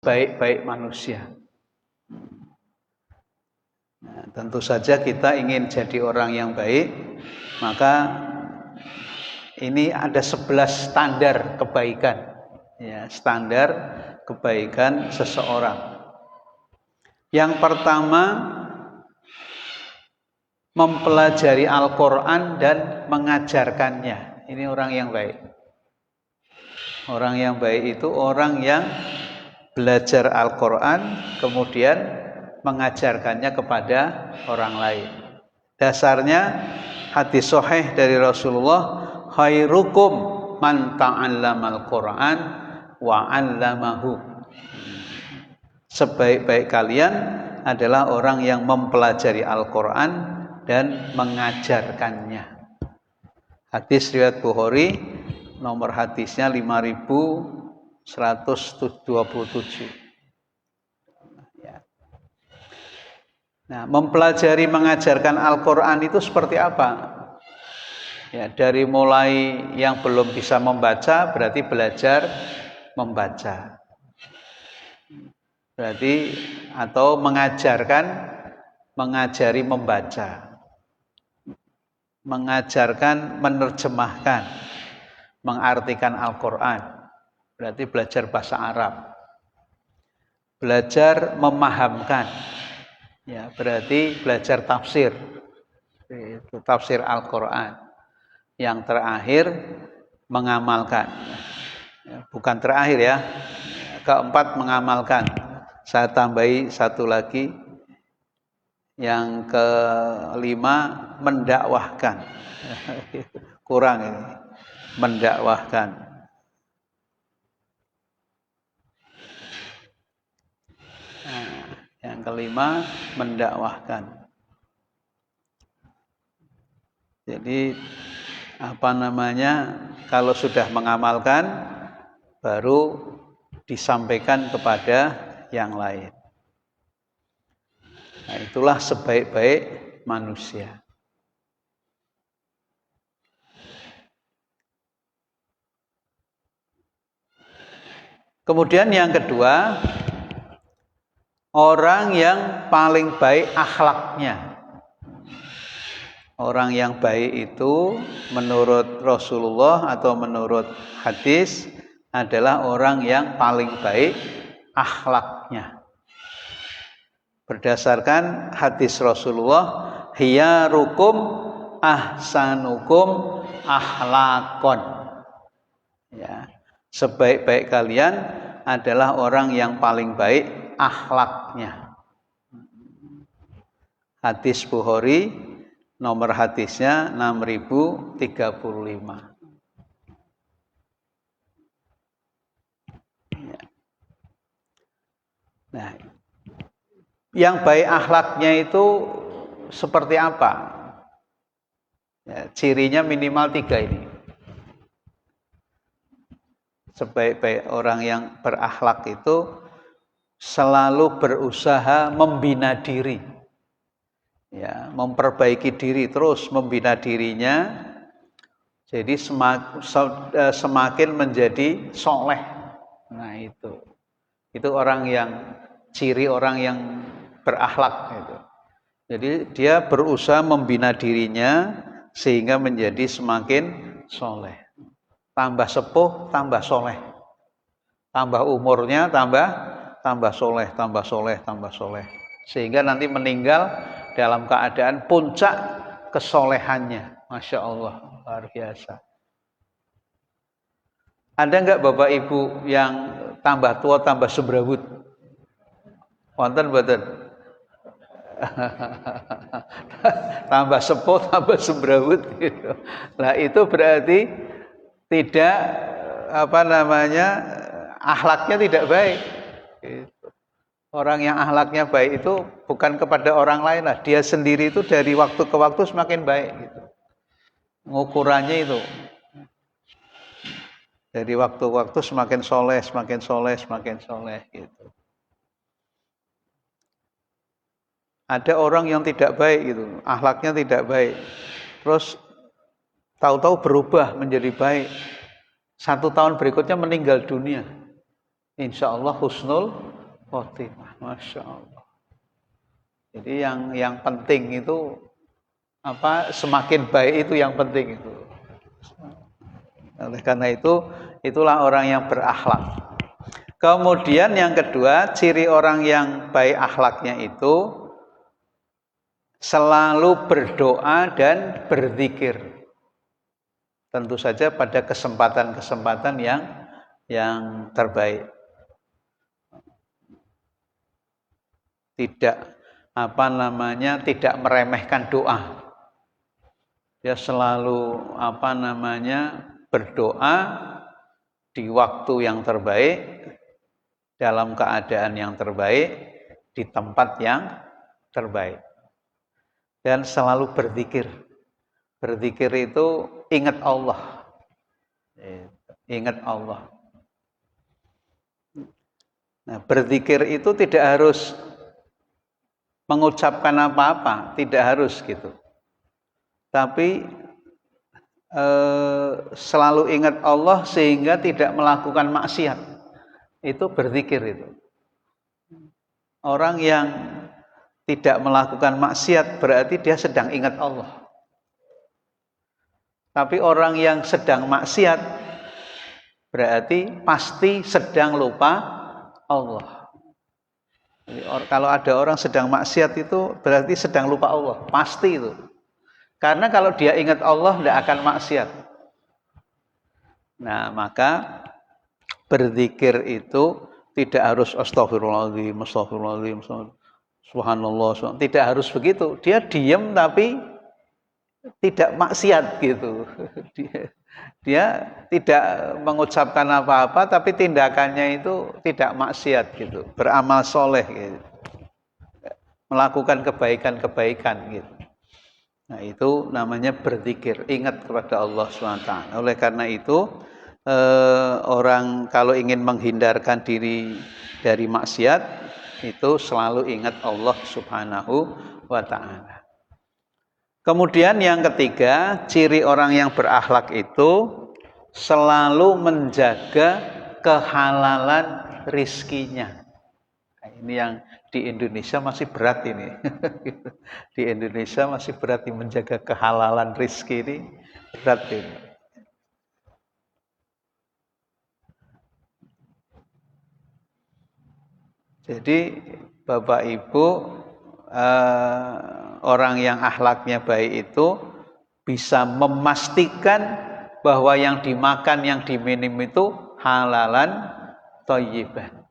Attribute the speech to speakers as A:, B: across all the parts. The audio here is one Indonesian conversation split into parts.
A: baik-baik manusia. Nah, tentu saja kita ingin jadi orang yang baik, maka ini ada 11 standar kebaikan, ya, standar kebaikan seseorang. Yang pertama, mempelajari Al-Quran dan mengajarkannya. Ini orang yang baik. Orang yang baik itu orang yang belajar Al-Quran kemudian mengajarkannya kepada orang lain. Dasarnya hadis sahih dari Rasulullah, khairukum man ta'allamal Quran wa 'allamahu. Sebaik-baik kalian adalah orang yang mempelajari Al-Quran dan mengajarkannya. Hadis riwayat Bukhari, nomor hadisnya 5127. Nah, mempelajari mengajarkan Al-Quran itu seperti apa? Ya, dari mulai yang belum bisa membaca berarti belajar membaca. Berarti atau mengajari membaca. Mengajarkan menerjemahkan, mengartikan Al-Quran. Berarti belajar bahasa Arab. Belajar memahamkan. Ya, berarti belajar tafsir. Itu tafsir Al-Quran. Yang terakhir mengamalkan. Ya, bukan terakhir ya. Keempat mengamalkan. Saya tambahi satu lagi. Yang kelima mendakwahkan. Kurang ini. Mendakwahkan. Yang kelima mendakwahkan. Jadi kalau sudah mengamalkan baru disampaikan kepada yang lain. Nah, itulah sebaik-baik manusia. Kemudian yang kedua, orang yang paling baik akhlaknya. Orang yang baik itu menurut Rasulullah atau menurut hadis adalah orang yang paling baik akhlaknya. Berdasarkan hadis Rasulullah, hiyarukum ahsanukum akhlakon. Ya, sebaik-baik kalian adalah orang yang paling baik akhlaknya. Hadis Bukhari, nomor hadisnya 6035. Nah, yang baik akhlaknya itu seperti apa? Ya, cirinya minimal 3 ini. Sebaik-baik orang yang berakhlak itu selalu berusaha membina diri, ya, memperbaiki diri, terus membina dirinya, jadi semakin menjadi soleh. Nah, itu orang yang ciri orang yang berakhlak itu. Jadi dia berusaha membina dirinya sehingga menjadi semakin soleh. Tambah sepuh, tambah soleh. Tambah umurnya, tambah soleh, tambah soleh, tambah soleh. Sehingga nanti meninggal dalam keadaan puncak kesolehannya. Masya Allah, luar biasa. Ada enggak Bapak Ibu yang tambah tua, tambah semrawut? Wonten mboten? Tambah sepuh, tambah semrawut gitu. Nah, itu berarti tidak akhlaknya tidak baik. Gitu. Orang yang akhlaknya baik itu bukan kepada orang lain lah, dia sendiri itu dari waktu ke waktu semakin baik gitu. Ngukurannya itu dari waktu ke waktu semakin soleh, semakin soleh, semakin soleh gitu. Ada orang yang tidak baik gitu, akhlaknya tidak baik, terus tahu-tahu berubah menjadi baik. 1 tahun berikutnya meninggal dunia. Insya Allah husnul khotimah, masya Allah. Jadi yang penting itu semakin baik itu yang penting itu. Oleh karena itu, itulah orang yang berakhlak. Kemudian yang kedua, ciri orang yang baik akhlaknya itu selalu berdoa dan berzikir. Tentu saja pada kesempatan-kesempatan yang terbaik. Tidak tidak meremehkan doa. Dia selalu berdoa di waktu yang terbaik, dalam keadaan yang terbaik, di tempat yang terbaik. Dan selalu berzikir. Berzikir itu ingat Allah. Ingat Allah. Nah, berzikir itu tidak harus mengucapkan apa-apa, tidak harus gitu. Tapi selalu ingat Allah sehingga tidak melakukan maksiat. Itu berzikir itu. Orang yang tidak melakukan maksiat berarti dia sedang ingat Allah. Tapi orang yang sedang maksiat berarti pasti sedang lupa Allah. Jadi, kalau ada orang sedang maksiat itu berarti sedang lupa Allah, pasti itu. Karena kalau dia ingat Allah tidak akan maksiat. Nah, maka berzikir itu tidak harus astagfirullahaladzim, astagfirullahaladzim, subhanallah, tidak harus begitu. Dia diam tapi tidak maksiat gitu. Dia tidak mengucapkan apa-apa tapi tindakannya itu tidak maksiat gitu, beramal soleh gitu, melakukan kebaikan-kebaikan gitu. Nah, itu namanya berzikir, ingat kepada Allah SWT. Oleh karena itu orang kalau ingin menghindarkan diri dari maksiat itu selalu ingat Allah Subhanahu wa ta'ala. Kemudian yang ketiga, ciri orang yang berakhlak itu selalu menjaga kehalalan rizkinya. Nah, ini yang di Indonesia masih berat ini. Di Indonesia masih berat ini, menjaga kehalalan rizki ini berat ini. Jadi Bapak Ibu, orang yang akhlaknya baik itu bisa memastikan bahwa yang dimakan, yang diminum itu halalan thayyiban.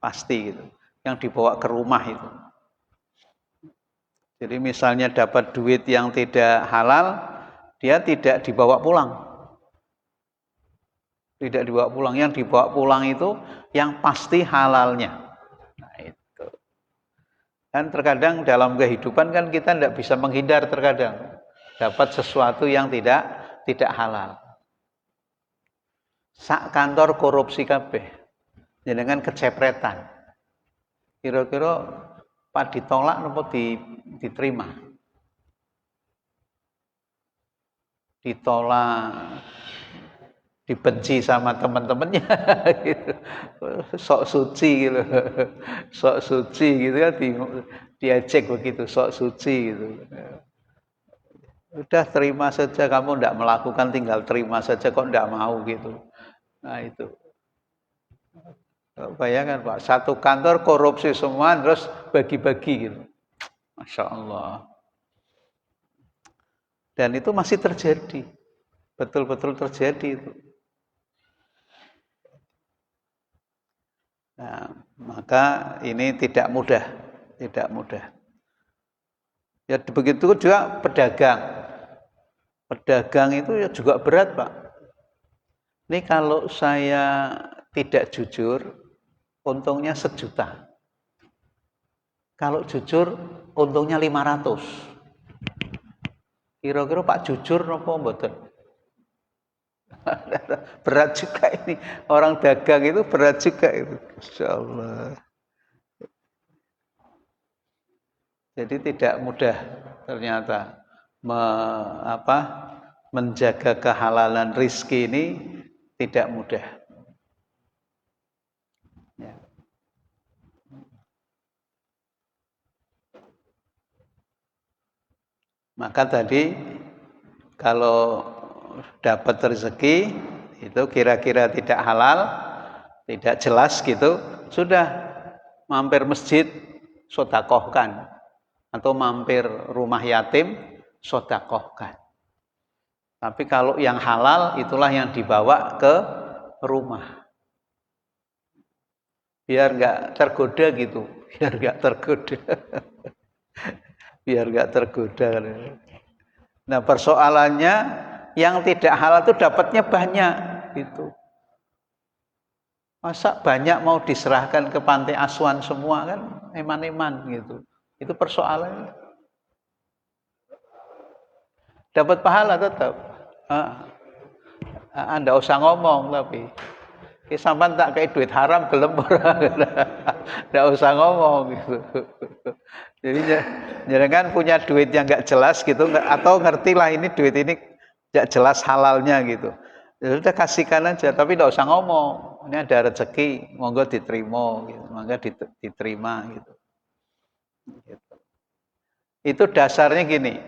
A: Pasti gitu. Yang dibawa ke rumah itu. Jadi misalnya dapat duit yang tidak halal, dia tidak dibawa pulang. Tidak dibawa pulang. Yang dibawa pulang itu yang pasti halalnya. Nah, itu. Dan terkadang dalam kehidupan kan kita tidak bisa menghindar terkadang. Dapat sesuatu yang tidak halal. Sak kantor korupsi kabeh. Jenengan kecepretan. Kira-kira Pak ditolak napa diterima? Ditolak, dibenci sama teman-temannya gitu. Sok suci gitu. Sok suci gitu kan diajak begitu, sok suci gitu. Udah terima saja, kamu tidak melakukan, tinggal terima saja, kok tidak mau gitu. Nah, itu. Bayangkan Pak, satu kantor korupsi semua terus bagi-bagi gitu. Masya Allah. Dan itu masih terjadi. Betul-betul terjadi itu. Nah, maka ini tidak mudah. Tidak mudah. Ya begitu juga pedagang. Pedagang itu ya juga berat Pak. Ini kalau saya tidak jujur, untungnya 1 juta. Kalau jujur, untungnya 500. Kira-kira Pak jujur napa mboten? Berat juga ini. Orang dagang itu berat juga itu. Insyaallah. Jadi tidak mudah ternyata menjaga kehalalan rizki ini tidak mudah. Ya. Maka tadi kalau dapat rezeki itu kira-kira tidak halal, tidak jelas gitu, sudah mampir masjid sedekahkan atau mampir rumah yatim sedekahkan. Tapi kalau yang halal itulah yang dibawa ke rumah. Biar nggak tergoda gitu, biar nggak tergoda. Biar nggak tergoda. Nah persoalannya yang tidak halal itu dapatnya banyak gitu. Masa banyak mau diserahkan ke panti asuhan semua kan eman-eman gitu. Itu persoalannya. Dapat pahala tetap. Anda usah ngomong tapi. Sampean tak kayak duit haram gelem ora. Ndak usah ngomong gitu. Jadi jangan punya duit yang enggak jelas gitu atau ngertilah ini duit ini enggak jelas halalnya gitu. Ya udah kasihkan aja tapi enggak usah ngomong. Ini ada rezeki, monggo diterima gitu. Monggo diterima gitu. Gitu. Itu dasarnya gini.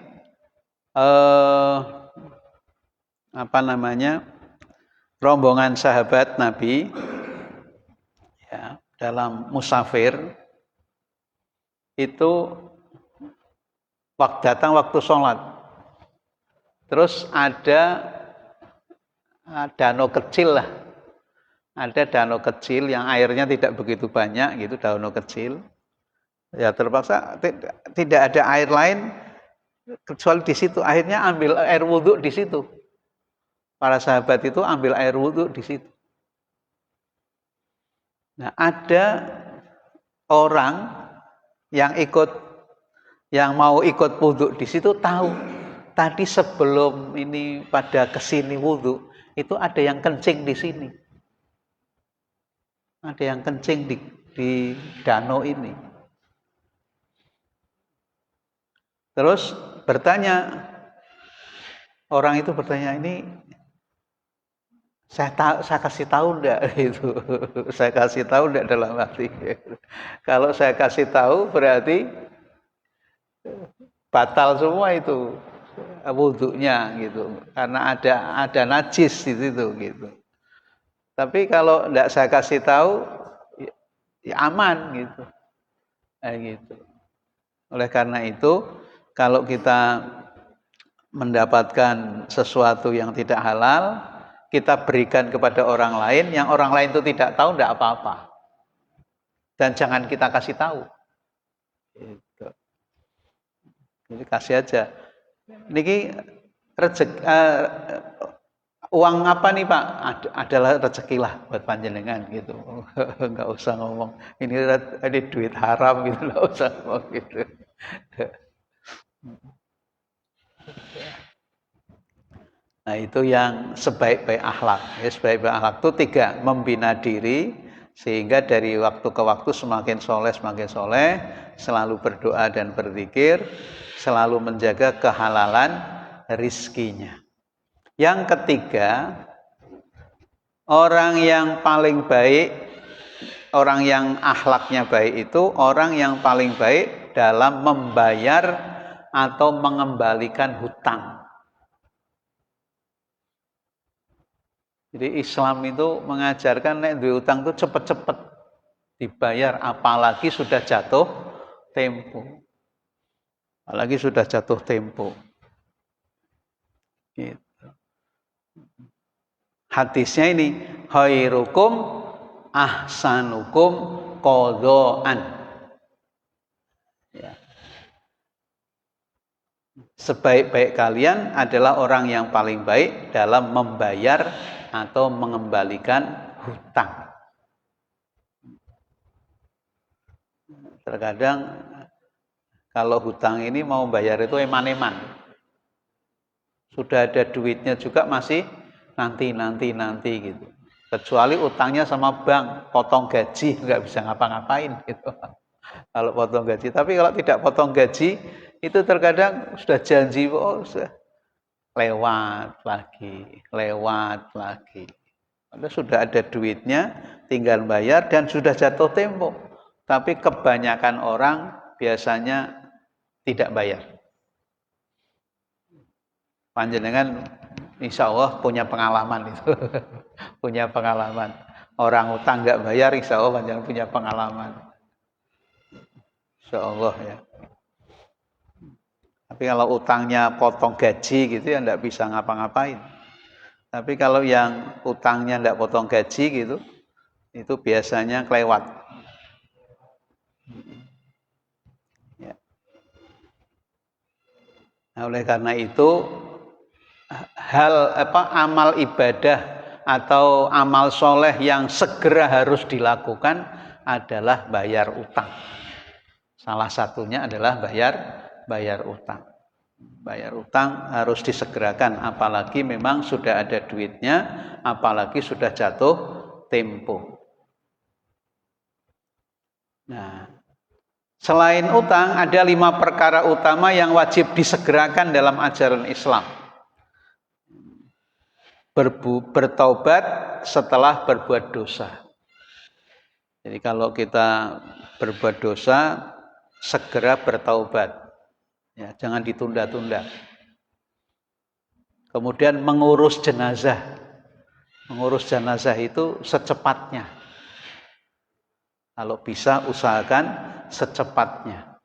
A: Apa namanya? Rombongan sahabat Nabi ya, dalam musafir itu datang waktu sholat. Terus ada danau kecil lah. Ada danau kecil yang airnya tidak begitu banyak gitu, danau kecil. Ya terpaksa tidak ada air lain kecuali di situ. Akhirnya ambil air wudhu di situ. Para sahabat itu ambil air wudhu di situ. Nah, ada orang yang mau ikut wudhu di situ tahu. Tadi sebelum ini pada kesini wudhu, itu ada yang kencing di sini. Ada yang kencing di danau ini. Terus orang itu bertanya, ini saya kasih tahu enggak itu. Saya kasih tahu enggak dalam arti. Kalau saya kasih tahu berarti batal semua itu wudhunya gitu. Karena ada najis di situ gitu. Tapi kalau enggak saya kasih tahu ya aman gitu. Gitu. Oleh karena itu kalau kita mendapatkan sesuatu yang tidak halal, kita berikan kepada orang lain, yang orang lain itu tidak tahu, tidak apa-apa. Dan jangan kita kasih tahu. Gitu. Jadi kasih aja. Niki uang apa nih Pak? Adalah rezeki lah buat panjenengan gitu. Enggak usah ngomong ini duit haram gitu, enggak usah ngomong gitu. Nah itu yang sebaik-baik akhlak. Ya, sebaik-baik akhlak itu 3, membina diri sehingga dari waktu ke waktu semakin soleh, selalu berdoa dan berzikir, selalu menjaga kehalalan rizkinya. Yang ketiga, orang yang paling baik, orang yang akhlaknya baik itu orang yang paling baik dalam membayar atau mengembalikan hutang. Jadi Islam itu mengajarkan nek duwe utang itu cepet-cepet dibayar, apalagi sudah jatuh tempo. Apalagi sudah jatuh tempo. Gitu. Hadisnya ini, khairukum ahsanukum qadhaan. Ya. Sebaik-baik kalian adalah orang yang paling baik dalam membayar atau mengembalikan hutang. Terkadang kalau hutang ini mau bayar itu eman-eman. Sudah ada duitnya juga masih nanti gitu. Kecuali utangnya sama bank, potong gaji nggak bisa ngapa-ngapain gitu. Kalau potong gaji, tapi kalau tidak potong gaji itu terkadang sudah janji sudah lewat lagi. Padahal sudah ada duitnya, tinggal bayar dan sudah jatuh tempo. Tapi kebanyakan orang biasanya tidak bayar. Panjenengan insya Allah punya pengalaman itu. Punya pengalaman. Orang utang nggak bayar, insya Allah panjenengan punya pengalaman. Insya Allah ya. Tapi kalau utangnya potong gaji gitu ya nggak bisa ngapa-ngapain. Tapi kalau yang utangnya nggak potong gaji gitu, itu biasanya kelewat. Ya. Nah, oleh karena itu amal ibadah atau amal soleh yang segera harus dilakukan adalah bayar utang. Salah satunya adalah bayar utang. Bayar utang harus disegerakan, apalagi memang sudah ada duitnya, apalagi sudah jatuh tempo. Nah, selain utang ada 5 perkara utama yang wajib disegerakan dalam ajaran Islam. Bertaubat setelah berbuat dosa. Jadi kalau kita berbuat dosa, segera bertaubat. Ya, jangan ditunda-tunda. Kemudian mengurus jenazah. Mengurus jenazah itu secepatnya. Kalau bisa usahakan secepatnya.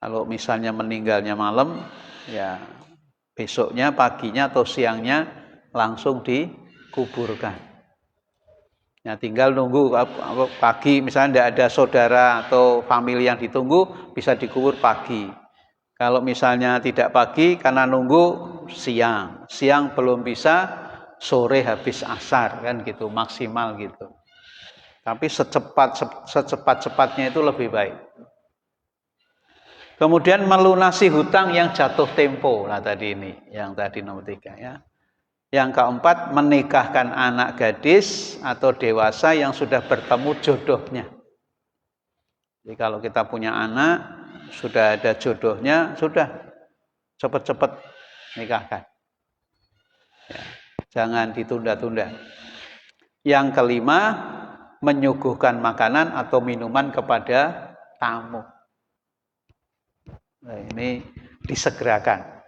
A: Kalau misalnya meninggalnya malam, ya besoknya, paginya atau siangnya langsung dikuburkan. Ya, tinggal nunggu pagi, misalnya tidak ada saudara atau famili yang ditunggu, bisa dikubur pagi. Kalau misalnya tidak pagi, karena nunggu siang. Siang belum bisa, sore habis asar, kan gitu, maksimal gitu. Tapi secepat-cepatnya itu lebih baik. Kemudian melunasi hutang yang jatuh tempo. Nah tadi ini, yang tadi nomor 3 ya. Yang keempat, menikahkan anak gadis atau dewasa yang sudah bertemu jodohnya. Jadi kalau kita punya anak, sudah ada jodohnya, sudah cepat-cepat nikahkan. Ya, jangan ditunda-tunda. Yang kelima, menyuguhkan makanan atau minuman kepada tamu. Nah, ini disegerakan.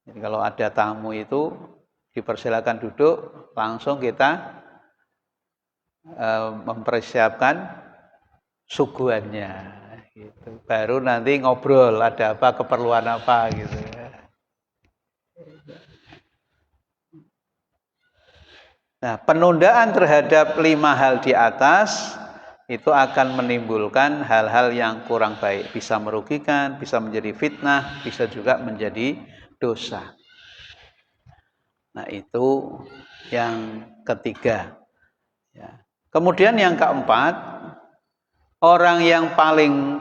A: Jadi kalau ada tamu itu dipersilakan duduk, langsung kita mempersiapkan suguhannya. Gitu. Baru nanti ngobrol ada apa, keperluan apa gitu. Nah, penundaan terhadap 5 hal di atas itu akan menimbulkan hal-hal yang kurang baik, bisa merugikan, bisa menjadi fitnah, bisa juga menjadi dosa. Nah, itu yang ketiga. Ya. Kemudian yang keempat, orang yang paling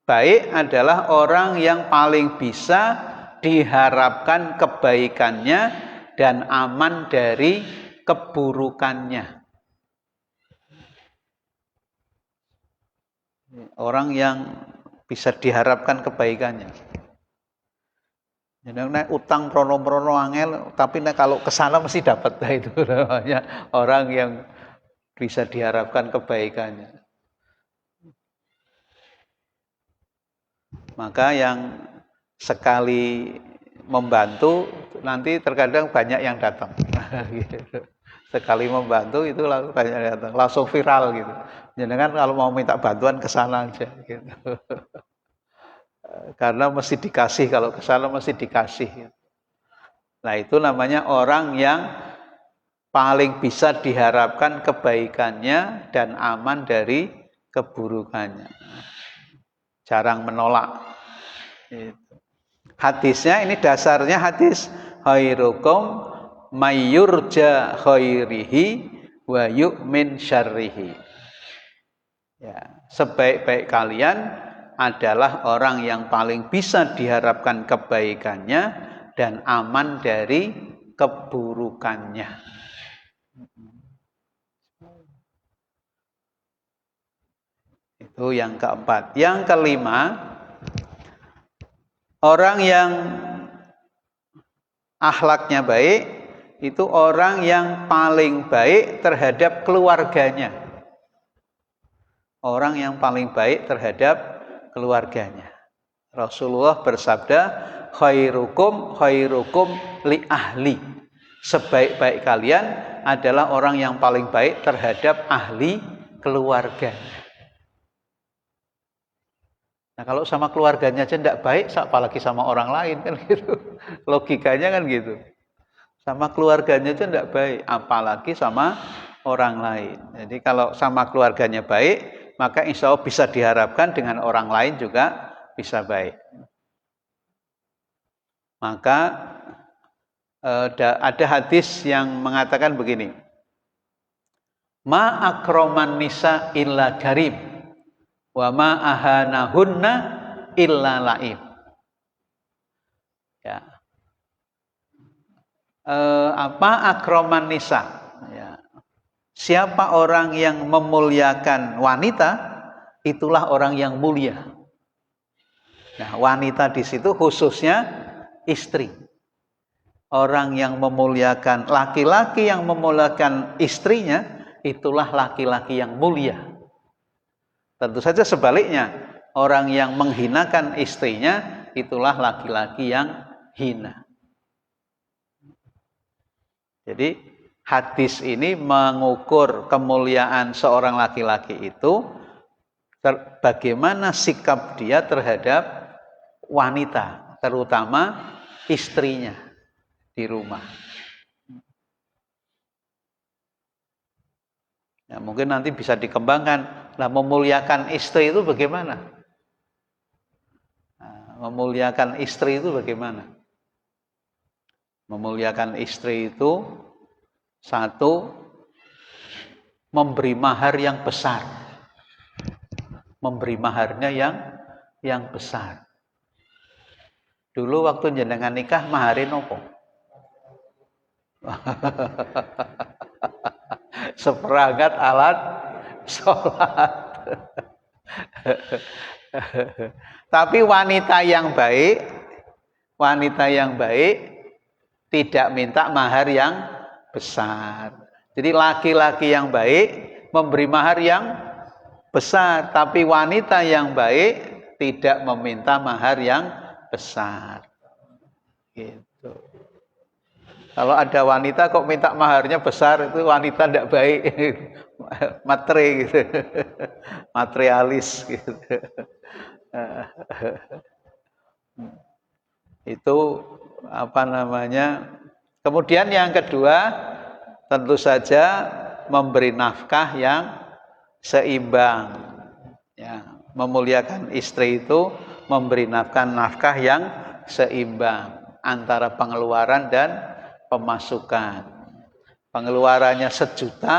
A: baik adalah orang yang paling bisa diharapkan kebaikannya dan aman dari keburukannya. Orang yang bisa diharapkan kebaikannya. Jadi utang prono-prono angel, tapi kalau kesana mesti dapat. Nah, itu namanya orang yang bisa diharapkan kebaikannya. Maka yang sekali membantu nanti terkadang banyak yang datang. Sekali membantu itu lalu banyak yang datang, langsung viral gitu. Jadi kan kalau mau minta bantuan kesana aja. Gitu. Karena mesti dikasih, kalau ke sana mesti dikasih. Nah, itu namanya orang yang paling bisa diharapkan kebaikannya dan aman dari keburukannya. Jarang menolak. Hadisnya ini dasarnya hadis khairukum mayyurja khairihi wa yu'min syarrihi. Ya, sebaik-baik kalian adalah orang yang paling bisa diharapkan kebaikannya dan aman dari keburukannya. Itu yang keempat. Yang kelima, orang yang akhlaknya baik itu orang yang paling baik terhadap keluarganya. Orang yang paling baik terhadap keluarganya. Rasulullah bersabda, khairukum li ahli. Sebaik-baik kalian adalah orang yang paling baik terhadap ahli keluarganya. Nah, kalau sama keluarganya aja tidak baik, apalagi sama orang lain kan gitu. Logikanya kan gitu. Sama keluarganya aja tidak baik, apalagi sama orang lain. Jadi kalau sama keluarganya baik, maka insya Allah bisa diharapkan dengan orang lain juga bisa baik. Maka ada hadis yang mengatakan begini, ma akroman nisa illa karim wa ma ahanahunna illa laib. Ya. Akroman nisa? Ya. Siapa orang yang memuliakan wanita, itulah orang yang mulia. Nah, wanita di situ khususnya istri. Orang yang memuliakan, laki-laki yang memuliakan istrinya, itulah laki-laki yang mulia. Tentu saja sebaliknya, orang yang menghinakan istrinya, itulah laki-laki yang hina. Jadi hadis ini mengukur kemuliaan seorang laki-laki itu, bagaimana sikap dia terhadap wanita, terutama istrinya di rumah. Ya, mungkin nanti bisa dikembangkan. Nah, memuliakan istri itu bagaimana? Nah, memuliakan istri itu bagaimana? Memuliakan istri itu, satu, memberi mahar yang besar. Memberi maharnya yang besar. Dulu waktu jenengan nikah maharin opo? Seperangkat alat sholat. Tapi wanita yang baik tidak minta mahar yang besar. Jadi laki-laki yang baik memberi mahar yang besar, tapi wanita yang baik tidak meminta mahar yang besar. Gitu. Kalau ada wanita kok minta maharnya besar, itu wanita tidak baik, matre gitu, materialis gitu. Itu apa namanya? Kemudian yang kedua, tentu saja memberi nafkah yang seimbang. Ya, memuliakan istri itu memberi nafkah yang seimbang antara pengeluaran dan pemasukan. Pengeluarannya 1 juta,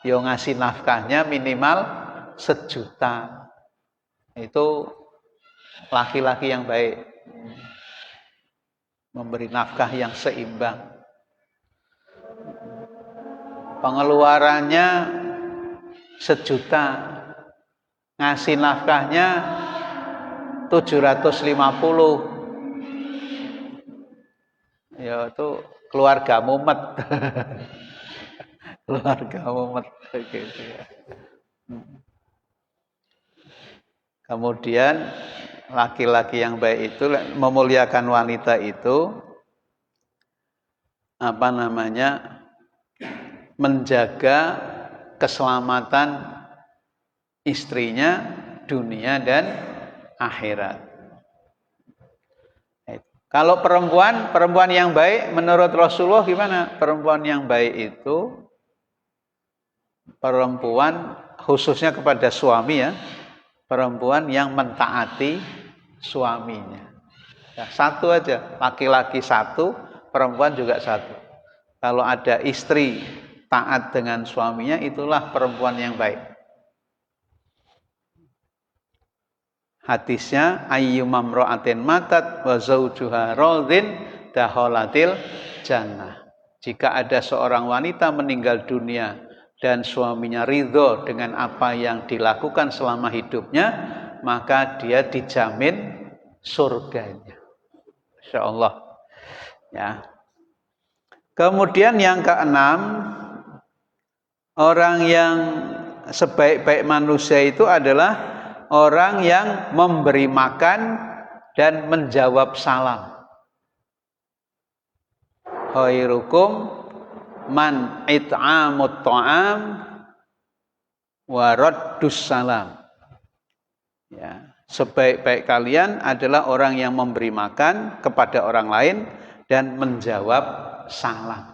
A: yo ngasih nafkahnya minimal 1 juta. Itu laki-laki yang baik, memberi nafkah yang seimbang. Pengeluarannya 1 juta, ngasih nafkahnya 750. Ya itu keluarga mumet. Keluarga mumet gitu ya. Kemudian laki-laki yang baik itu memuliakan wanita itu apa namanya? Menjaga keselamatan istrinya dunia dan akhirat. Kalau perempuan yang baik menurut Rasulullah gimana? Perempuan yang baik itu perempuan khususnya kepada suami ya, perempuan yang mentaati suaminya. Ya, satu aja, laki-laki 1, perempuan juga 1. Kalau ada istri taat dengan suaminya, itulah perempuan yang baik. Hadisnya ayyumam ra'atin matat wa zaujuha radin dakhalatil jannah. Jika ada seorang wanita meninggal dunia dan suaminya ridho dengan apa yang dilakukan selama hidupnya, maka dia dijamin surganya. Insyaallah. Ya. Kemudian yang keenam, orang yang sebaik-baik manusia itu adalah orang yang memberi makan dan menjawab salam. Khairukum man it'amut ta'am wa raddus salam. Ya, sebaik-baik kalian adalah orang yang memberi makan kepada orang lain dan menjawab salam.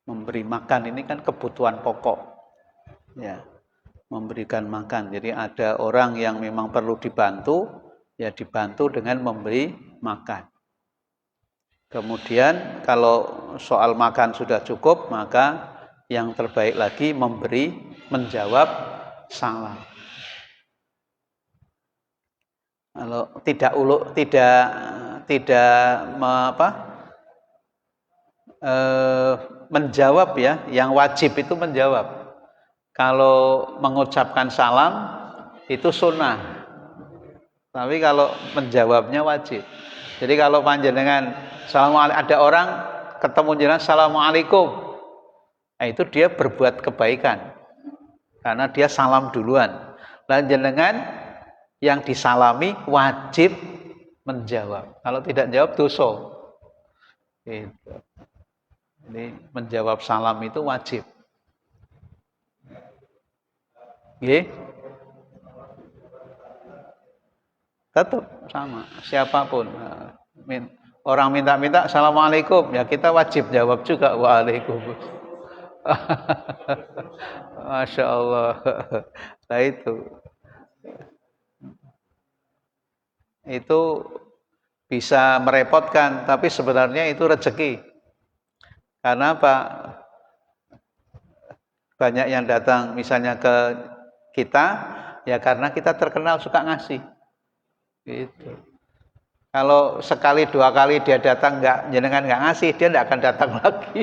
A: Memberi makan ini kan kebutuhan pokok. Ya, memberikan makan. Jadi ada orang yang memang perlu dibantu, ya dibantu dengan memberi makan. Kemudian kalau soal makan sudah cukup, maka yang terbaik lagi menjawab salam. Kalau menjawab ya, yang wajib itu menjawab. Kalau mengucapkan salam itu sunnah, tapi kalau menjawabnya wajib. Jadi kalau panjenengan ada orang ketemu jenengan assalamualaikum, nah itu dia berbuat kebaikan karena dia salam duluan. Dan jenengan yang disalami wajib menjawab. Kalau tidak jawab dosa. Gitu. Jadi menjawab salam itu wajib. Nggih. Tetap sama siapapun. Orang minta-minta assalamualaikum, ya kita wajib jawab juga waalaikumsalam. Masya Allah. Nah itu bisa merepotkan, tapi sebenarnya itu rezeki. Karena apa? Banyak yang datang misalnya ke kita, ya karena kita terkenal suka ngasih. Gitu. Kalau sekali dua kali dia datang jenengan nggak ngasih, dia nggak akan datang lagi.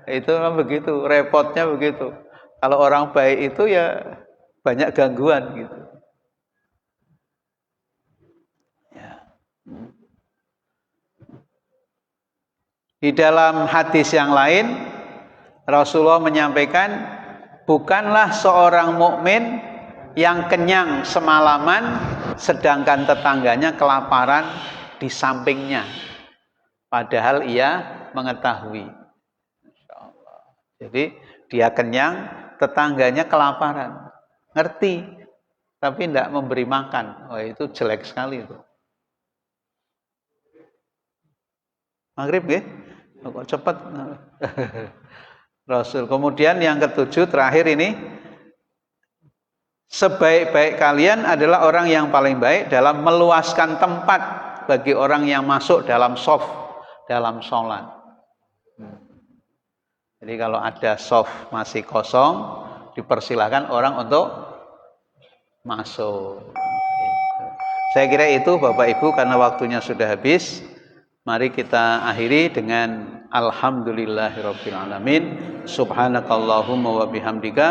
A: Itu memang begitu, repotnya begitu. Kalau orang baik itu ya banyak gangguan gitu. Di dalam hadis yang lain, Rasulullah menyampaikan, bukanlah seorang mukmin yang kenyang semalaman, sedangkan tetangganya kelaparan di sampingnya, padahal ia mengetahui. Jadi dia kenyang, tetangganya kelaparan, ngerti, tapi tidak memberi makan. Wah, itu jelek sekali itu. Maghrib ya? Kok cepat. Rasul. Kemudian yang ketujuh terakhir ini, sebaik-baik kalian adalah orang yang paling baik dalam meluaskan tempat bagi orang yang masuk dalam shaf, dalam sholat. Jadi kalau ada shaf masih kosong, dipersilakan orang untuk masuk. Saya kira itu Bapak Ibu, karena waktunya sudah habis. Mari kita akhiri dengan alhamdulillahirabbil alamin. Subhanakallahumma wa bihamdika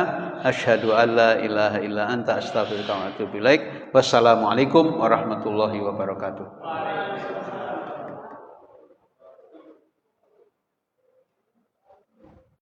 A: asyhadu an la ilaha illa anta astaghfiruka wa atubu ilaik. Wassalamualaikum warahmatullahi wabarakatuh.